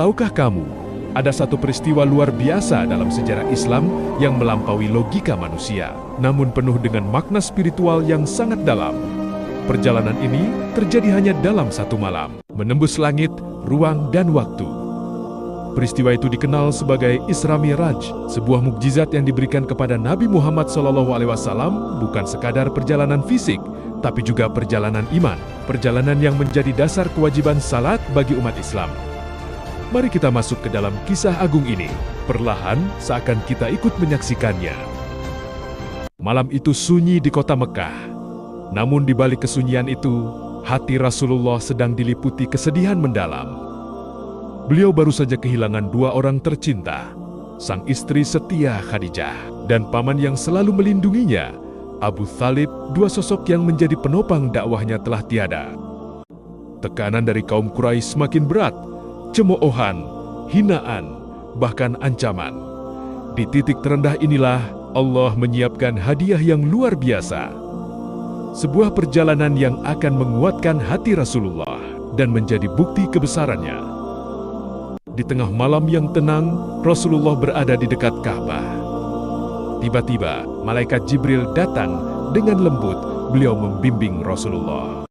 Tahukah kamu, ada satu peristiwa luar biasa dalam sejarah Islam yang melampaui logika manusia, namun penuh dengan makna spiritual yang sangat dalam. Perjalanan ini terjadi hanya dalam satu malam, menembus langit, ruang, dan waktu. Peristiwa itu dikenal sebagai Isra Miraj, sebuah mukjizat yang diberikan kepada Nabi Muhammad SAW bukan sekadar perjalanan fisik, tapi juga perjalanan iman, perjalanan yang menjadi dasar kewajiban salat bagi umat Islam. Mari kita masuk ke dalam kisah agung ini, perlahan seakan kita ikut menyaksikannya. Malam itu sunyi di kota Mekah, namun di balik kesunyian itu, hati Rasulullah sedang diliputi kesedihan mendalam. Beliau baru saja kehilangan dua orang tercinta, sang istri setia Khadijah, dan paman yang selalu melindunginya, Abu Thalib. Dua sosok yang menjadi penopang dakwahnya telah tiada. Tekanan dari kaum Quraisy semakin berat, cemoohan, hinaan, bahkan ancaman. Di titik terendah inilah Allah menyiapkan hadiah yang luar biasa. Sebuah perjalanan yang akan menguatkan hati Rasulullah dan menjadi bukti kebesarannya. Di tengah malam yang tenang, Rasulullah berada di dekat Ka'bah. Tiba-tiba, malaikat Jibril datang dengan lembut. Beliau membimbing Rasulullah.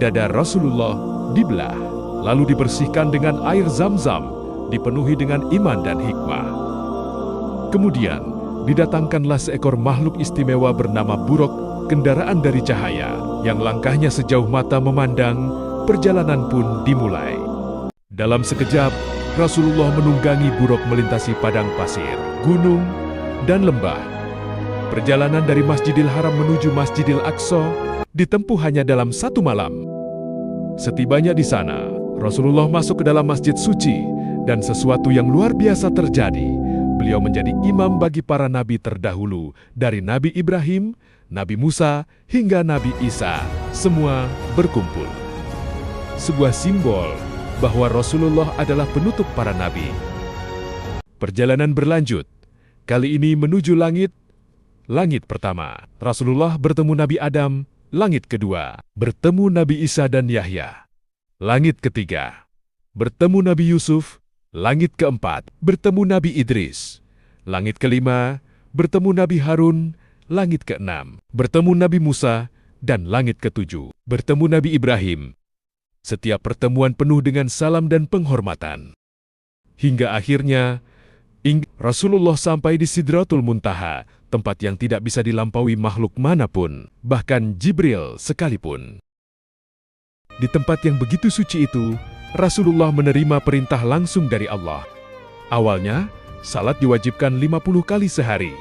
Dada Rasulullah dibelah, lalu dibersihkan dengan air Zam-Zam, dipenuhi dengan iman dan hikmah. Kemudian, didatangkanlah seekor makhluk istimewa bernama Buraq, kendaraan dari cahaya, yang langkahnya sejauh mata memandang. Perjalanan pun dimulai. Dalam sekejap, Rasulullah menunggangi Buraq melintasi padang pasir, gunung, dan lembah. Perjalanan dari Masjidil Haram menuju Masjidil Aqsa ditempuh hanya dalam satu malam. Setibanya di sana, Rasulullah masuk ke dalam masjid suci, dan sesuatu yang luar biasa terjadi. Beliau menjadi imam bagi para nabi terdahulu, dari Nabi Ibrahim, Nabi Musa, hingga Nabi Isa. Semua berkumpul. Sebuah simbol bahwa Rasulullah adalah penutup para nabi. Perjalanan berlanjut. Kali ini menuju langit. Langit pertama, Rasulullah bertemu Nabi Adam. Langit kedua, bertemu Nabi Isa dan Yahya. Langit ketiga, bertemu Nabi Yusuf. Langit keempat, bertemu Nabi Idris. Langit kelima, bertemu Nabi Harun. Langit keenam, bertemu Nabi Musa. Dan langit ketujuh, bertemu Nabi Ibrahim. Setiap pertemuan penuh dengan salam dan penghormatan. Hingga akhirnya, Rasulullah sampai di Sidratul Muntaha, tempat yang tidak bisa dilampaui makhluk manapun, bahkan Jibril sekalipun. Di tempat yang begitu suci itu, Rasulullah menerima perintah langsung dari Allah. Awalnya, salat diwajibkan 50 kali sehari.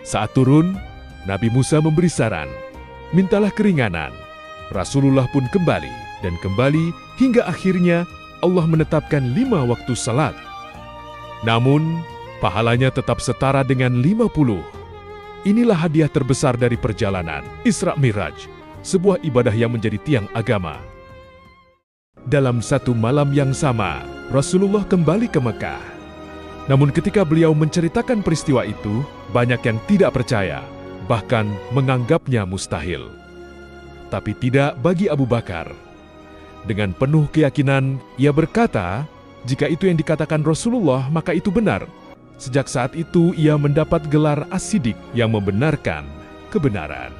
Saat turun, Nabi Musa memberi saran, mintalah keringanan. Rasulullah pun kembali dan kembali hingga akhirnya Allah menetapkan 5 waktu salat. Namun, pahalanya tetap setara dengan 50. Inilah hadiah terbesar dari perjalanan Isra Miraj, sebuah ibadah yang menjadi tiang agama. Dalam satu malam yang sama, Rasulullah kembali ke Mekah. Namun ketika beliau menceritakan peristiwa itu, banyak yang tidak percaya, bahkan menganggapnya mustahil. Tapi tidak bagi Abu Bakar. Dengan penuh keyakinan, ia berkata, jika itu yang dikatakan Rasulullah, maka itu benar. Sejak saat itu, ia mendapat gelar As-Siddiq yang membenarkan kebenaran.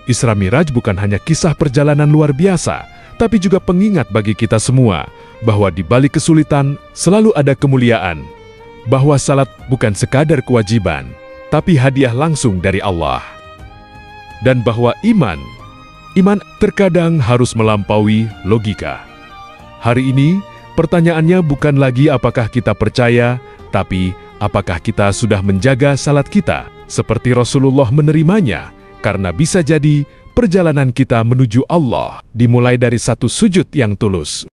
Isra Miraj bukan hanya kisah perjalanan luar biasa, tapi juga pengingat bagi kita semua bahwa di balik kesulitan selalu ada kemuliaan, bahwa salat bukan sekadar kewajiban, tapi hadiah langsung dari Allah. Dan bahwa iman terkadang harus melampaui logika. Hari ini, pertanyaannya bukan lagi apakah kita percaya, tapi apakah kita sudah menjaga salat kita seperti Rasulullah menerimanya, karena bisa jadi perjalanan kita menuju Allah dimulai dari satu sujud yang tulus.